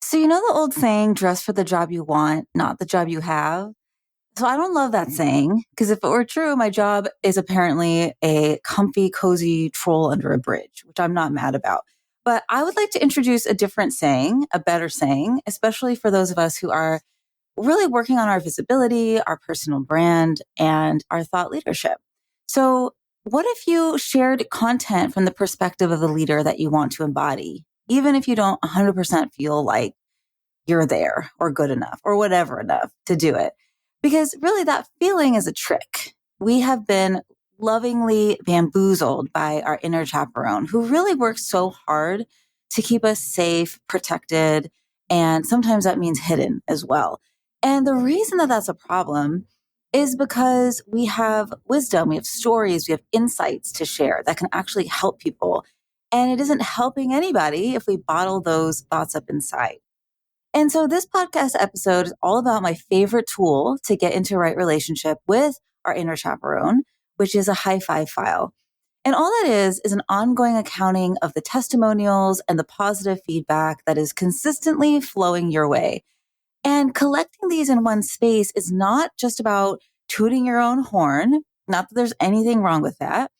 So, you know the old saying, dress for the job you want, not the job you have? So, I don't love that saying because if it were true, my job is apparently a comfy, cozy troll under a bridge, which I'm not mad about. But I would like to introduce a different saying, a better saying, especially for those of us who are really working on our visibility, our personal brand, and our thought leadership. So, what if you shared content from the perspective of the leader that you want to embody, even if you don't 100% feel like you're there or good enough or whatever enough to do it? Because really that feeling is a trick. We have been lovingly bamboozled by our inner chaperone who really works so hard to keep us safe, protected, and sometimes that means hidden as well. And the reason that that's a problem is because we have wisdom, we have stories, we have insights to share that can actually help people. And it isn't helping anybody if we bottle those thoughts up inside. And so this podcast episode is all about my favorite tool to get into right relationship with our inner chaperone, which is a high five file. And all that is an ongoing accounting of the testimonials and the positive feedback that is consistently flowing your way. And collecting these in one space is not just about tooting your own horn, not that there's anything wrong with that,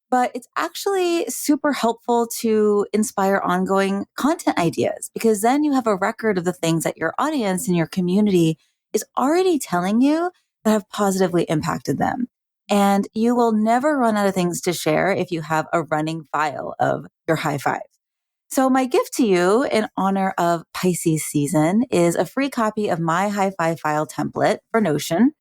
but it's actually super helpful to inspire ongoing content ideas because then you have a record of the things that your audience and your community is already telling you that have positively impacted them. And you will never run out of things to share if you have a running file of your high five. So my gift to you in honor of Pisces season is a free copy of my high five file template for Notion.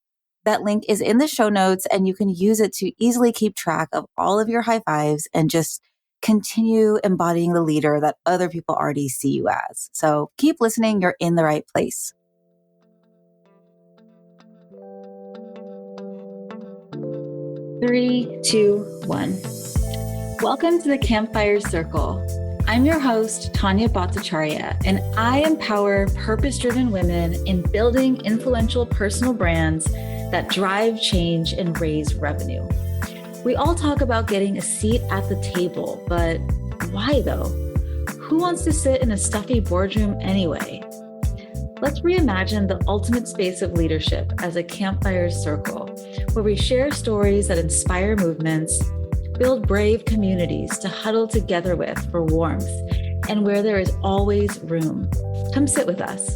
That link is in the show notes and you can use it to easily keep track of all of your high fives and just continue embodying the leader that other people already see you as. So keep listening. You're in the right place. Three, two, one. Welcome to the Campfire Circle. I'm your host, Tania Bhattacharyya, and I empower purpose-driven women in building influential personal brands that drive change and raise revenue. We all talk about getting a seat at the table, but why though? Who wants to sit in a stuffy boardroom anyway? Let's reimagine the ultimate space of leadership as a campfire circle, where we share stories that inspire movements, build brave communities to huddle together with for warmth, and where there is always room. Come sit with us.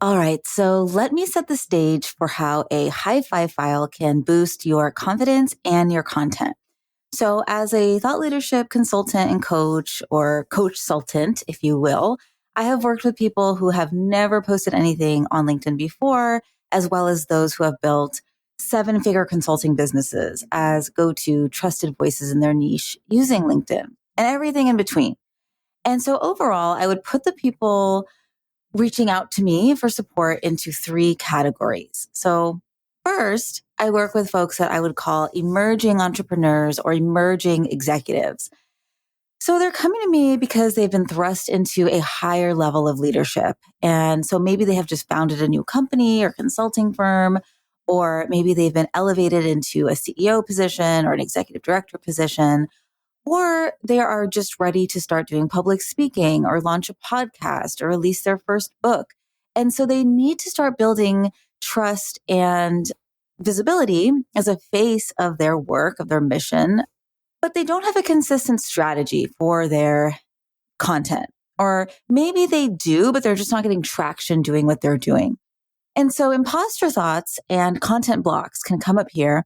All right, so let me set the stage for how a high five file can boost your confidence and your content. So as a thought leadership consultant and coach, or coach-sultant, if you will, I have worked with people who have never posted anything on LinkedIn before, as well as those who have built seven-figure consulting businesses as go-to trusted voices in their niche using LinkedIn and everything in between. And so overall, I would put the people reaching out to me for support into three categories. So first, I work with folks that I would call emerging entrepreneurs or emerging executives. So they're coming to me because they've been thrust into a higher level of leadership. And so maybe they have just founded a new company or consulting firm, or maybe they've been elevated into a CEO position or an executive director position, or they are just ready to start doing public speaking or launch a podcast or release their first book. And so they need to start building trust and visibility as a face of their work, of their mission, but they don't have a consistent strategy for their content. Or maybe they do, but they're just not getting traction doing what they're doing. And so imposter thoughts and content blocks can come up here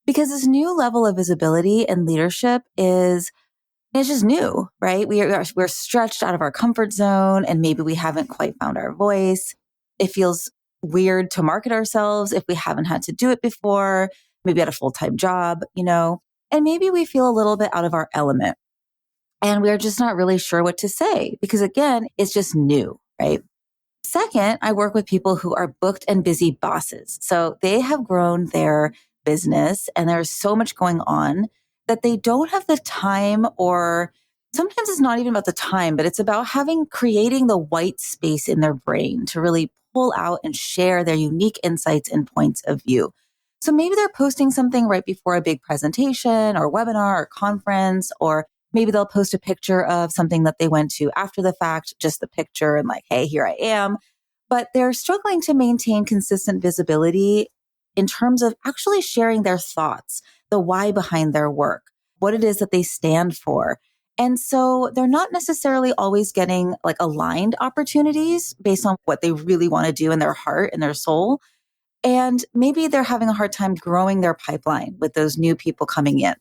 because this new level of visibility and leadership it's just new, right? We're stretched out of our comfort zone and maybe we haven't quite found our voice. It feels weird to market ourselves if we haven't had to do it before, maybe at a full-time job, and maybe we feel a little bit out of our element and we're just not really sure what to say because again, it's just new, right? Second, I work with people who are booked and busy bosses. So they have grown their business and there's so much going on that they don't have the time, or sometimes it's not even about the time, but it's about creating the white space in their brain to really pull out and share their unique insights and points of view. So maybe they're posting something right before a big presentation or webinar or conference, or maybe they'll post a picture of something that they went to after the fact, just the picture and like, hey, here I am. But they're struggling to maintain consistent visibility in terms of actually sharing their thoughts, the why behind their work, what it is that they stand for. And so they're not necessarily always getting like aligned opportunities based on what they really want to do in their heart and their soul. And maybe they're having a hard time growing their pipeline with those new people coming in.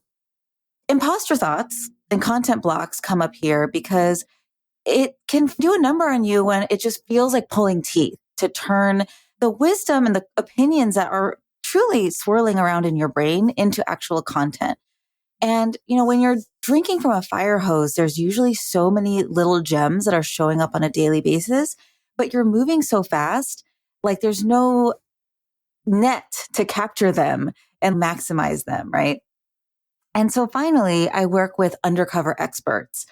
Imposter thoughts and content blocks come up here because it can do a number on you when it just feels like pulling teeth to turn the wisdom and the opinions that are truly swirling around in your brain into actual content. And, when you're drinking from a fire hose, there's usually so many little gems that are showing up on a daily basis, but you're moving so fast, like there's no net to capture them and maximize them, right? And so finally, I work with undercover experts.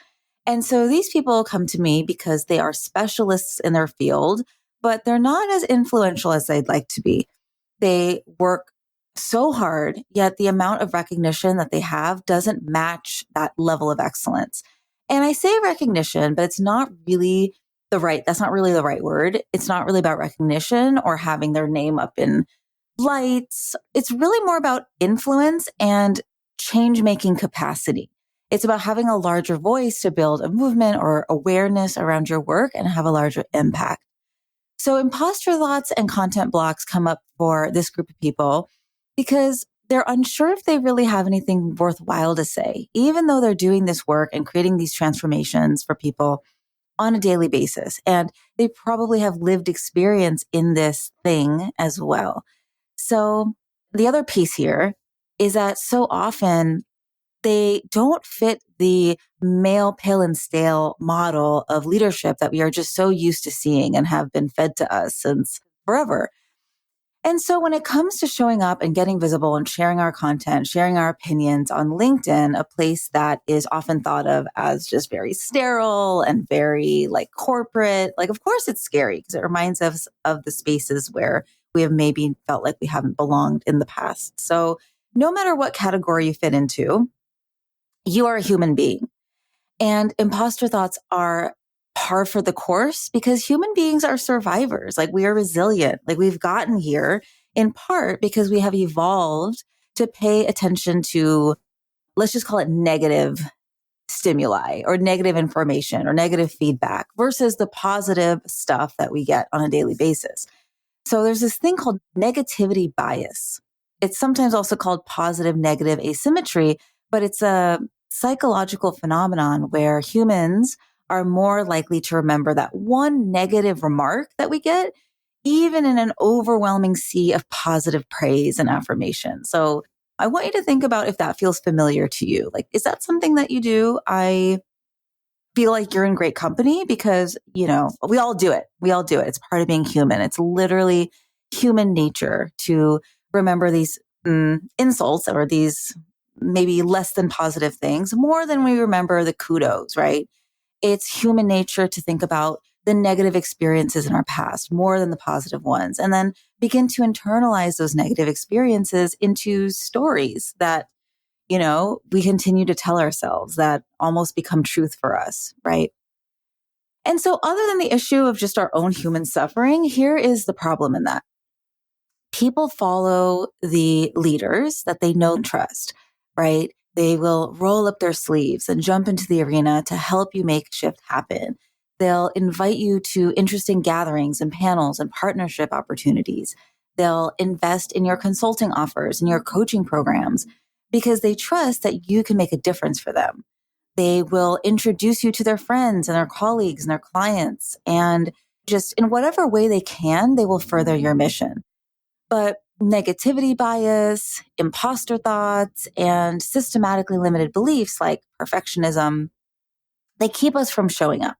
And so these people come to me because they are specialists in their field, but they're not as influential as they'd like to be. They work so hard, yet the amount of recognition that they have doesn't match that level of excellence. And I say recognition, but it's not really that's not really the right word. It's not really about recognition or having their name up in lights. It's really more about influence and change-making capacity. It's about having a larger voice to build a movement or awareness around your work and have a larger impact. So imposter thoughts and content blocks come up for this group of people because they're unsure if they really have anything worthwhile to say, even though they're doing this work and creating these transformations for people on a daily basis. And they probably have lived experience in this thing as well. So the other piece here is that so often they don't fit the male, pale and stale model of leadership that we are just so used to seeing and have been fed to us since forever. And so when it comes to showing up and getting visible and sharing our content, sharing our opinions on LinkedIn, a place that is often thought of as just very sterile and very like corporate, like, of course it's scary because it reminds us of the spaces where we have maybe felt like we haven't belonged in the past. So no matter what category you fit into, you are a human being. And imposter thoughts are par for the course because human beings are survivors. Like we are resilient. Like we've gotten here in part because we have evolved to pay attention to, let's just call it negative stimuli or negative information or negative feedback versus the positive stuff that we get on a daily basis. So there's this thing called negativity bias. It's sometimes also called positive negative asymmetry, but it's a psychological phenomenon where humans are more likely to remember that one negative remark that we get, even in an overwhelming sea of positive praise and affirmation. So I want you to think about if that feels familiar to you. Like, is that something that you do? I feel like you're in great company because, we all do it. We all do it. It's part of being human. It's literally human nature to remember these insults or these maybe less than positive things more than we remember the kudos, right? It's human nature to think about the negative experiences in our past more than the positive ones, and then begin to internalize those negative experiences into stories that, we continue to tell ourselves that almost become truth for us, right? And so other than the issue of just our own human suffering, here is the problem in that. People follow the leaders that they know and trust, right? They will roll up their sleeves and jump into the arena to help you make shift happen. They'll invite you to interesting gatherings and panels and partnership opportunities. They'll invest in your consulting offers and your coaching programs because they trust that you can make a difference for them. They will introduce you to their friends and their colleagues and their clients. And just in whatever way they can, they will further your mission. But negativity bias, imposter thoughts, and systematically limited beliefs like perfectionism, they keep us from showing up.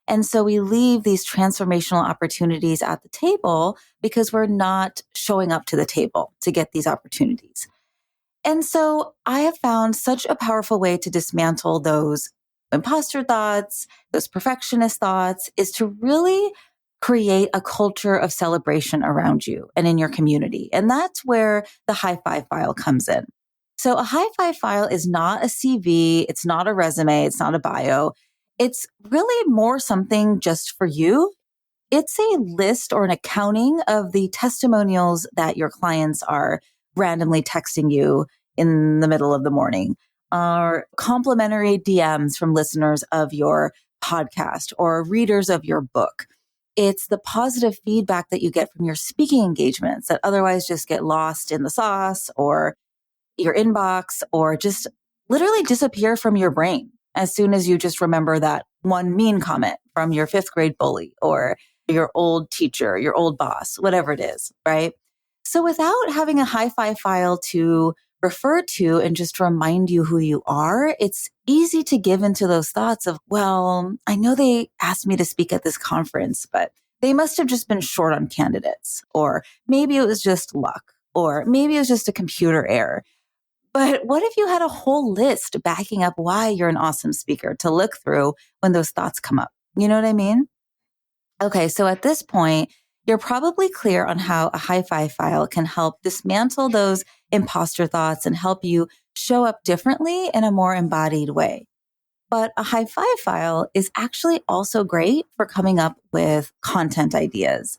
And so we leave these transformational opportunities at the table because we're not showing up to the table to get these opportunities. And so I have found such a powerful way to dismantle those imposter thoughts, those perfectionist thoughts, is to really create a culture of celebration around you and in your community. And that's where the high five file comes in. So a high five file is not a CV. It's not a resume. It's not a bio. It's really more something just for you. It's a list or an accounting of the testimonials that your clients are randomly texting you in the middle of the morning, or complimentary DMs from listeners of your podcast or readers of your book. It's the positive feedback that you get from your speaking engagements that otherwise just get lost in the sauce or your inbox or just literally disappear from your brain as soon as you just remember that one mean comment from your fifth grade bully or your old teacher, your old boss, whatever it is, right? So without having a high five file to refer to and just remind you who you are, it's easy to give into those thoughts of, well, I know they asked me to speak at this conference, but they must have just been short on candidates, or maybe it was just luck, or maybe it was just a computer error. But what if you had a whole list backing up why you're an awesome speaker to look through when those thoughts come up? You know what I mean? Okay, so at this point, you're probably clear on how a high five file can help dismantle those imposter thoughts and help you show up differently in a more embodied way. But a high five file is actually also great for coming up with content ideas.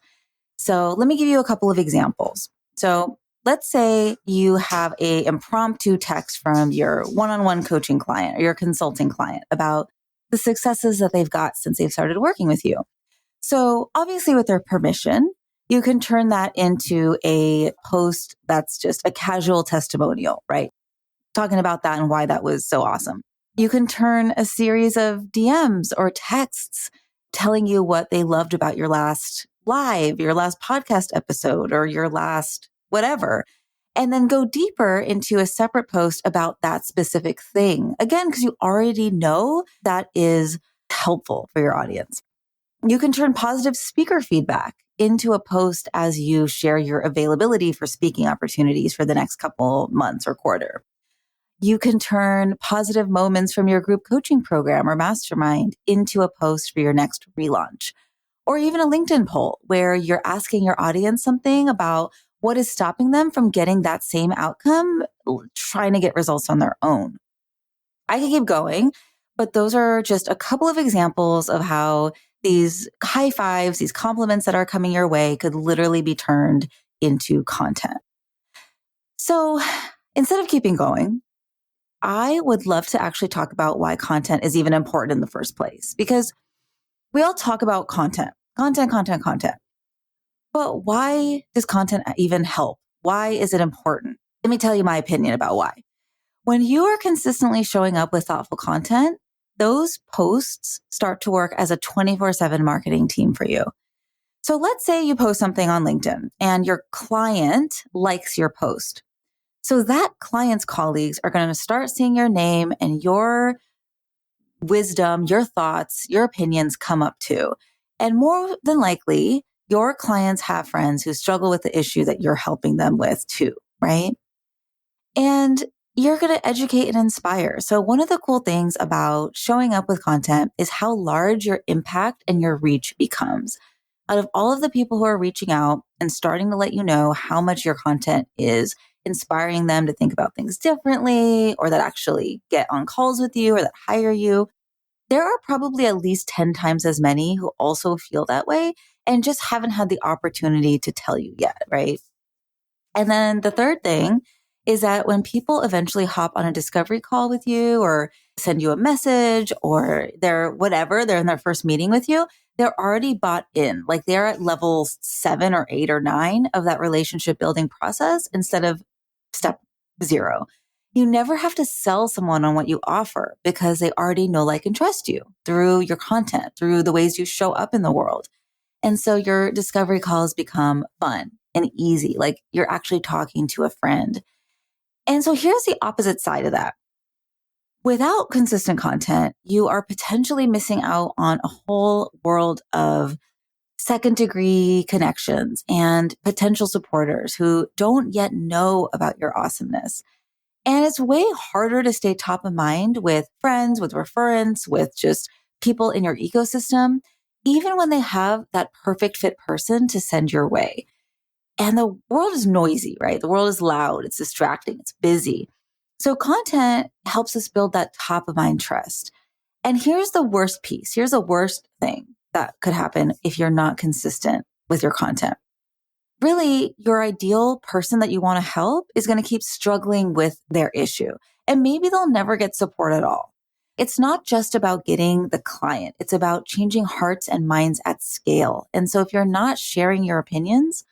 So let me give you a couple of examples. So let's say you have a impromptu text from your one-on-one coaching client or your consulting client about the successes that they've got since they've started working with you. So obviously with their permission, you can turn that into a post that's just a casual testimonial, right? Talking about that and why that was so awesome. You can turn a series of DMs or texts telling you what they loved about your last live, your last podcast episode, or your last whatever, and then go deeper into a separate post about that specific thing. Again, because you already know that is helpful for your audience. You can turn positive speaker feedback into a post as you share your availability for speaking opportunities for the next couple months or quarter. You can turn positive moments from your group coaching program or mastermind into a post for your next relaunch, or even a LinkedIn poll where you're asking your audience something about what is stopping them from getting that same outcome, trying to get results on their own. I could keep going, but those are just a couple of examples of how these high fives, these compliments that are coming your way could literally be turned into content. So instead of keeping going, I would love to actually talk about why content is even important in the first place, because we all talk about content. But why does content even help? Why is it important? Let me tell you my opinion about why. When you are consistently showing up with thoughtful content, those posts start to work as a 24/7 marketing team for you. So let's say you post something on LinkedIn and your client likes your post. So that client's colleagues are going to start seeing your name and your wisdom, your thoughts, your opinions come up too. And more than likely, your clients have friends who struggle with the issue that you're helping them with too, right? And you're going to educate and inspire. So one of the cool things about showing up with content is how large your impact and your reach becomes. Out of all of the people who are reaching out and starting to let you know how much your content is inspiring them to think about things differently, or that actually get on calls with you or that hire you, there are probably at least 10 times as many who also feel that way and just haven't had the opportunity to tell you yet, right? And then the third thing is that when people eventually hop on a discovery call with you or send you a message or they're in their first meeting with you, they're already bought in. Like they're at level 7 or 8 or 9 of that relationship building process instead of step 0. You never have to sell someone on what you offer because they already know, like, and trust you through your content, through the ways you show up in the world. And so your discovery calls become fun and easy, like you're actually talking to a friend. And so here's the opposite side of that. Without consistent content, you are potentially missing out on a whole world of second degree connections and potential supporters who don't yet know about your awesomeness. And it's way harder to stay top of mind with friends, with referrals, with just people in your ecosystem, even when they have that perfect fit person to send your way. And the world is noisy, right? The world is loud. It's distracting. It's busy. So content helps us build that top of mind trust. And here's the worst piece. Here's the worst thing that could happen if you're not consistent with your content. Really, your ideal person that you want to help is going to keep struggling with their issue. And maybe they'll never get support at all. It's not just about getting the client. It's about changing hearts and minds at scale. And so if you're not sharing your opinions,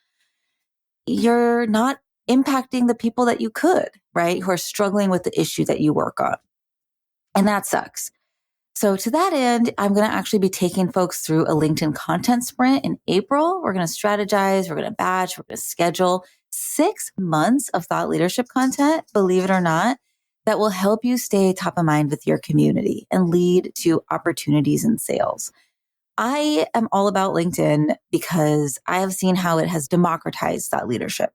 you're not impacting the people that you could, right? Who are struggling with the issue that you work on. And that sucks. So to that end, I'm going to actually be taking folks through a LinkedIn content sprint in April. We're going to strategize, we're going to batch, we're going to schedule 6 months of thought leadership content, believe it or not, that will help you stay top of mind with your community and lead to opportunities in sales. I am all about LinkedIn because I have seen how it has democratized thought leadership.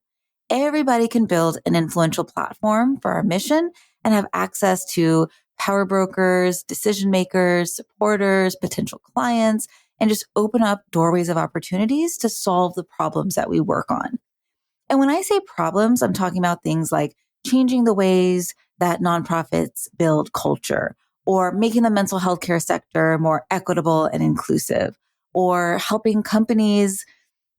Everybody can build an influential platform for our mission and have access to power brokers, decision makers, supporters, potential clients, and just open up doorways of opportunities to solve the problems that we work on. And when I say problems, I'm talking about things like changing the ways that nonprofits build culture, or making the mental health care sector more equitable and inclusive, or helping companies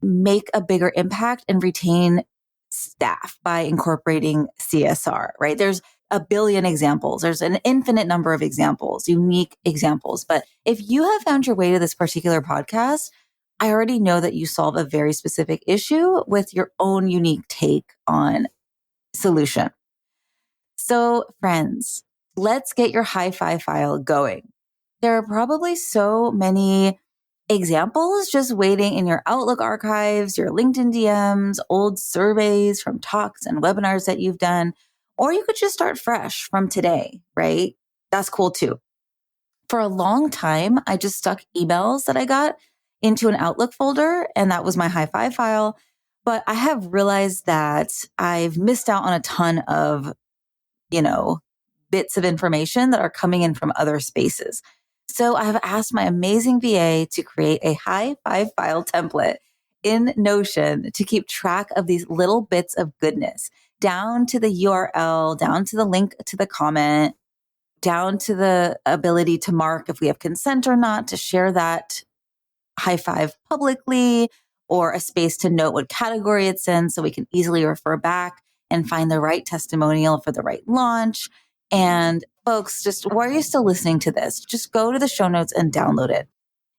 make a bigger impact and retain staff by incorporating CSR, right? There's a billion examples. There's an infinite number of examples, unique examples. But if you have found your way to this particular podcast, I already know that you solve a very specific issue with your own unique take on solution. So friends, let's get your high five file going. There are probably so many examples just waiting in your Outlook archives, your LinkedIn DMs, old surveys from talks and webinars that you've done, or you could just start fresh from today, right? That's cool too. For a long time, I just stuck emails that I got into an Outlook folder, and that was my high five file. But I have realized that I've missed out on a ton of, bits of information that are coming in from other spaces. So I have asked my amazing VA to create a high five file template in Notion to keep track of these little bits of goodness, down to the URL, down to the link to the comment, down to the ability to mark if we have consent or not to share that high five publicly, or a space to note what category it's in so we can easily refer back and find the right testimonial for the right launch. And folks, just why are you still listening to this? Just go to the show notes and download it.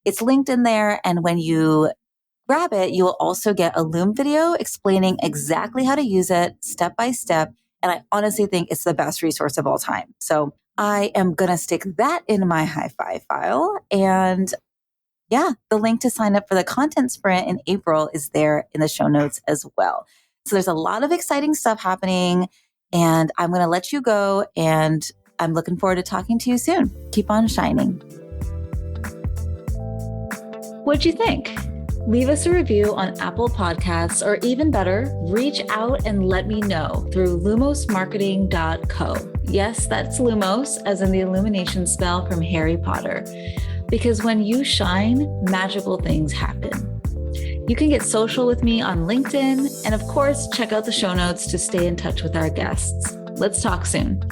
It's linked in there. And when you grab it, you will also get a Loom video explaining exactly how to use it step by step. And I honestly think it's the best resource of all time. So I am going to stick that in my high five file. And yeah, the link to sign up for the content sprint in April is there in the show notes as well. So there's a lot of exciting stuff happening, and I'm going to let you go, and I'm looking forward to talking to you soon. Keep on shining. What'd you think? Leave us a review on Apple Podcasts, or even better, reach out and let me know through lumosmarketing.co. Yes, that's Lumos, as in the illumination spell from Harry Potter. Because when you shine, magical things happen. You can get social with me on LinkedIn, and of course, check out the show notes to stay in touch with our guests. Let's talk soon.